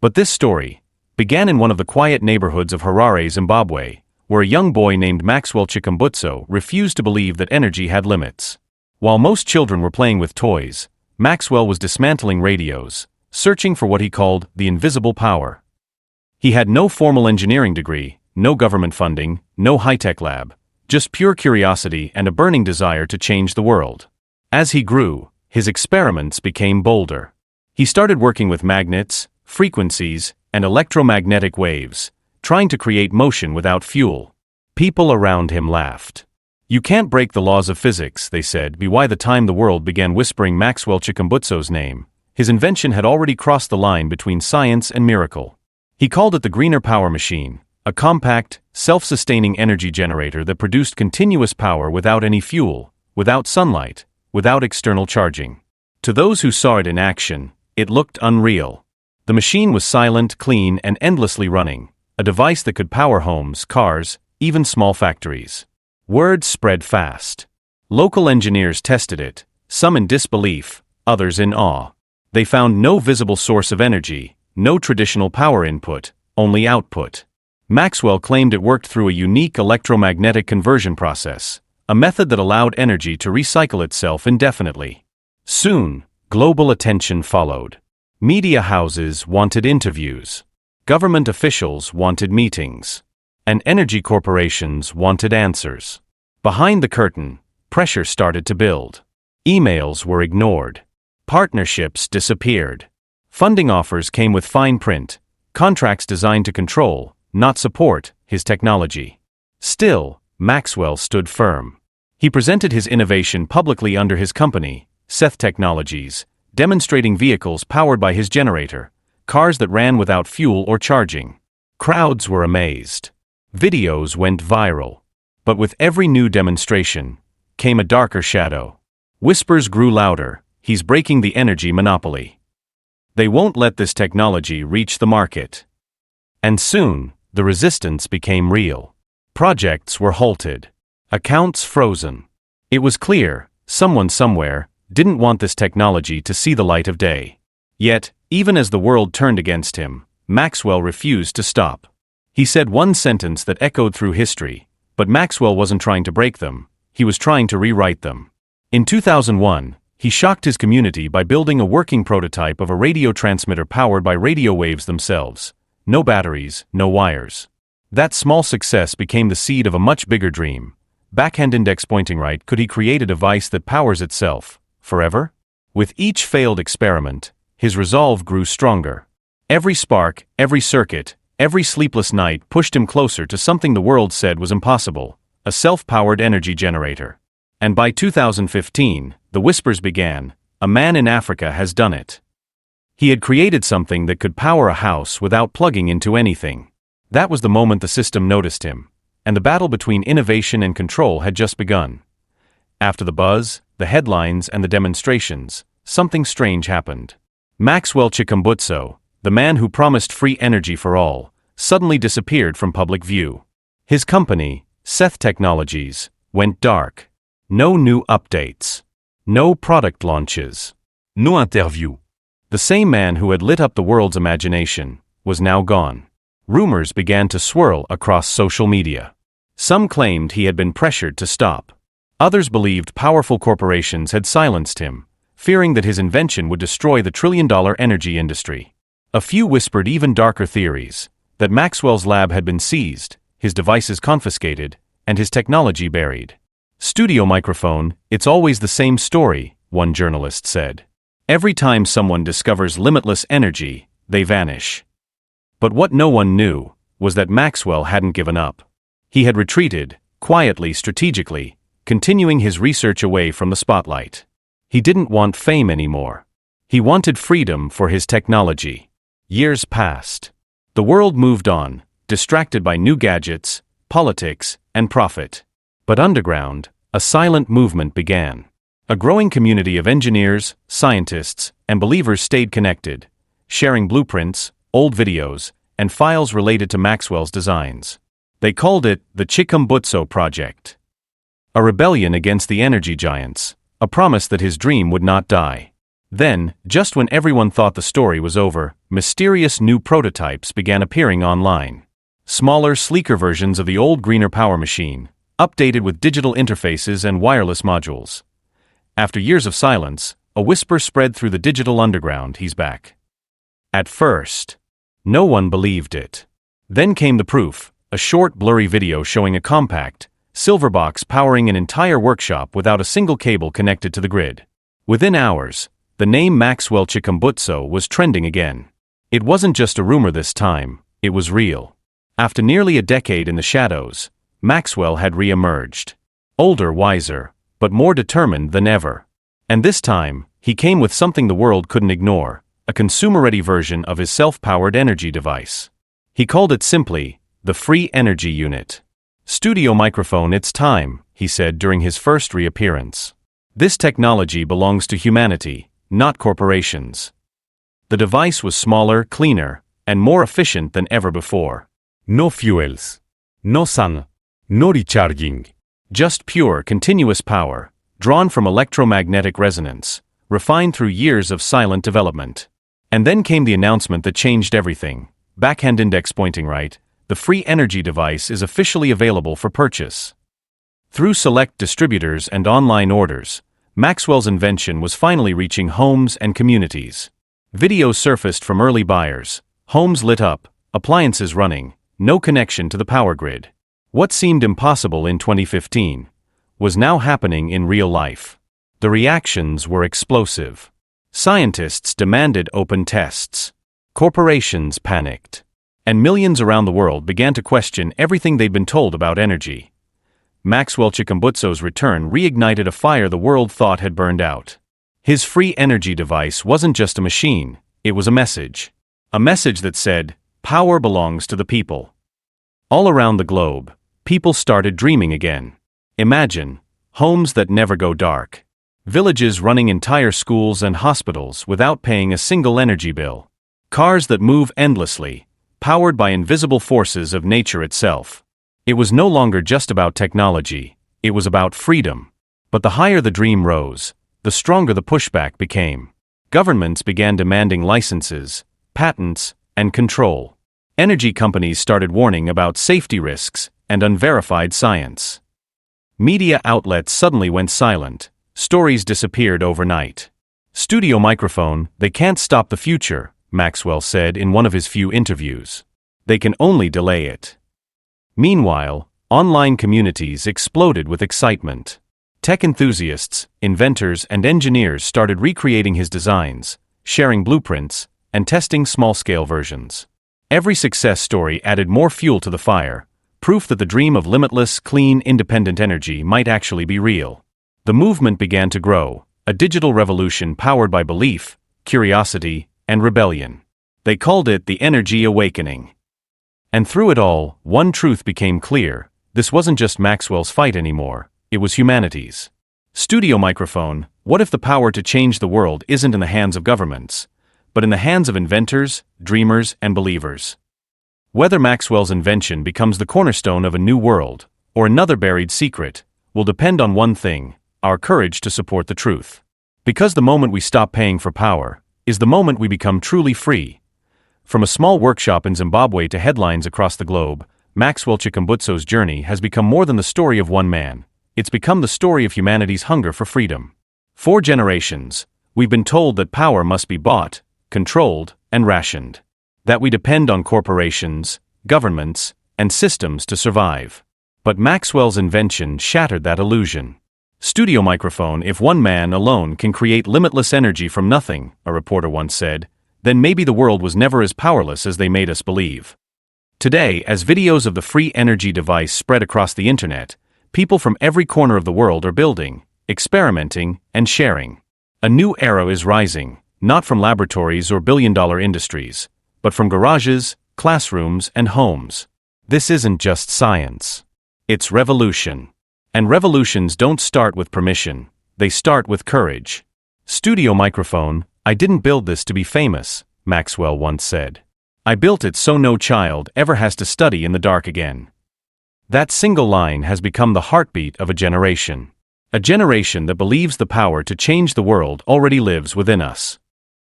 But this story began in one of the quiet neighborhoods of Harare, Zimbabwe, where a young boy named Maxwell Chikumbutso refused to believe that energy had limits. While most children were playing with toys, Maxwell was dismantling radios, searching for what he called the invisible power. He had no formal engineering degree, no government funding, no high-tech lab, just pure curiosity and a burning desire to change the world. As he grew, his experiments became bolder. He started working with magnets, frequencies, and electromagnetic waves, trying to create motion without fuel. People around him laughed. "You can't break the laws of physics," they said. By the time the world began whispering Maxwell Chikumbutso's name, his invention had already crossed the line between science and miracle. He called it the greener power machine, a compact, self-sustaining energy generator that produced continuous power without any fuel, without sunlight, without external charging. To those who saw it in action, it looked unreal. The machine was silent, clean, and endlessly running, a device that could power homes, cars, even small factories. Word spread fast. Local engineers tested it, some in disbelief, others in awe. They found no visible source of energy, no traditional power input, only output. Maxwell claimed it worked through a unique electromagnetic conversion process, a method that allowed energy to recycle itself indefinitely. Soon, global attention followed. Media houses wanted interviews. Government officials wanted meetings. And energy corporations wanted answers. Behind the curtain, pressure started to build. Emails were ignored. Partnerships disappeared. Funding offers came with fine print, contracts designed to control, not support, his technology. Still, Maxwell stood firm. He presented his innovation publicly under his company, Seth Technologies, demonstrating vehicles powered by his generator, cars that ran without fuel or charging. Crowds were amazed. Videos went viral. But with every new demonstration came a darker shadow. Whispers grew louder. "He's breaking the energy monopoly. They won't let this technology reach the market." And soon, the resistance became real. Projects were halted. Accounts frozen. It was clear, someone somewhere didn't want this technology to see the light of day. Yet, even as the world turned against him, Maxwell refused to stop. He said one sentence that echoed through history, but Maxwell wasn't trying to break them, he was trying to rewrite them. In 2001, he shocked his community by building a working prototype of a radio transmitter powered by radio waves themselves. No batteries, no wires. That small success became the seed of a much bigger dream. Backhand index pointing right. Could he create a device that powers itself, forever? With each failed experiment, his resolve grew stronger. Every spark, every circuit, every sleepless night pushed him closer to something the world said was impossible, a self-powered energy generator. And by 2015, the whispers began, "A man in Africa has done it." He had created something that could power a house without plugging into anything. That was the moment the system noticed him, and the battle between innovation and control had just begun. After the buzz, the headlines, and the demonstrations, something strange happened. Maxwell Chikumbutso, the man who promised free energy for all, suddenly disappeared from public view. His company, Seth Technologies, went dark. No new updates. No product launches. No interview. The same man who had lit up the world's imagination was now gone. Rumors began to swirl across social media. Some claimed he had been pressured to stop. Others believed powerful corporations had silenced him, fearing that his invention would destroy the trillion-dollar energy industry. A few whispered even darker theories, that Maxwell's lab had been seized, his devices confiscated, and his technology buried. "Studio microphone, it's always the same story," one journalist said. "Every time someone discovers limitless energy, they vanish." But what no one knew was that Maxwell hadn't given up. He had retreated, quietly, strategically, continuing his research away from the spotlight. He didn't want fame anymore. He wanted freedom for his technology. Years passed. The world moved on, distracted by new gadgets, politics, and profit. But underground, a silent movement began. A growing community of engineers, scientists, and believers stayed connected, sharing blueprints, old videos, and files related to Maxwell's designs. They called it the Chikumbutso Project. A rebellion against the energy giants, a promise that his dream would not die. Then, just when everyone thought the story was over, mysterious new prototypes began appearing online. Smaller, sleeker versions of the old greener power machine, updated with digital interfaces and wireless modules. After years of silence, a whisper spread through the digital underground: he's back. At first, no one believed it. Then came the proof, a short, blurry video showing a compact, silver box powering an entire workshop without a single cable connected to the grid. Within hours, the name Maxwell Chikumbutso was trending again. It wasn't just a rumor this time, it was real. After nearly a decade in the shadows, Maxwell had re-emerged. Older, wiser, but more determined than ever. And this time, he came with something the world couldn't ignore: a consumer-ready version of his self-powered energy device. He called it simply, the Free Energy Unit. "Studio microphone, it's time," he said during his first reappearance. "This technology belongs to humanity, not corporations." The device was smaller, cleaner, and more efficient than ever before. No fuels. No sun. No recharging. Just pure, continuous power, drawn from electromagnetic resonance, refined through years of silent development. And then came the announcement that changed everything. Backhand index pointing right, the Free Energy device is officially available for purchase. Through select distributors and online orders, Maxwell's invention was finally reaching homes and communities. Videos surfaced from early buyers, homes lit up, appliances running, no connection to the power grid. What seemed impossible in 2015 was now happening in real life. The reactions were explosive. Scientists demanded open tests. Corporations panicked. And millions around the world began to question everything they'd been told about energy. Maxwell Chikumbutso's return reignited a fire the world thought had burned out. His Free Energy device wasn't just a machine, it was a message. A message that said, power belongs to the people. All around the globe, people started dreaming again. Imagine, homes that never go dark. Villages running entire schools and hospitals without paying a single energy bill. Cars that move endlessly, powered by invisible forces of nature itself. It was no longer just about technology, it was about freedom. But the higher the dream rose, the stronger the pushback became. Governments began demanding licenses, patents, and control. Energy companies started warning about safety risks and unverified science. Media outlets suddenly went silent, stories disappeared overnight. "Studio microphone, they can't stop the future," Maxwell said in one of his few interviews. "They can only delay it." Meanwhile, online communities exploded with excitement. Tech enthusiasts, inventors, and engineers started recreating his designs, sharing blueprints, and testing small-scale versions. Every success story added more fuel to the fire, proof that the dream of limitless, clean, independent energy might actually be real. The movement began to grow, a digital revolution powered by belief, curiosity, and rebellion. They called it the Energy Awakening. And through it all, one truth became clear: this wasn't just Maxwell's fight anymore, it was humanity's. Studio microphone, what if the power to change the world isn't in the hands of governments, but in the hands of inventors, dreamers, and believers? Whether Maxwell's invention becomes the cornerstone of a new world, or another buried secret, will depend on one thing: our courage to support the truth. Because the moment we stop paying for power is the moment we become truly free. From a small workshop in Zimbabwe to headlines across the globe, Maxwell Chikumbutso's journey has become more than the story of one man. It's become the story of humanity's hunger for freedom. For generations, we've been told that power must be bought, controlled, and rationed. That we depend on corporations, governments, and systems to survive. But Maxwell's invention shattered that illusion. "Studio microphone, if one man alone can create limitless energy from nothing," a reporter once said, "then maybe the world was never as powerless as they made us believe." Today, as videos of the Free Energy device spread across the internet, people from every corner of the world are building, experimenting, and sharing. A new era is rising, not from laboratories or billion-dollar industries, but from garages, classrooms, and homes. This isn't just science. It's revolution. And revolutions don't start with permission, they start with courage. "Studio microphone, I didn't build this to be famous," Maxwell once said. "I built it so no child ever has to study in the dark again." That single line has become the heartbeat of a generation. A generation that believes the power to change the world already lives within us.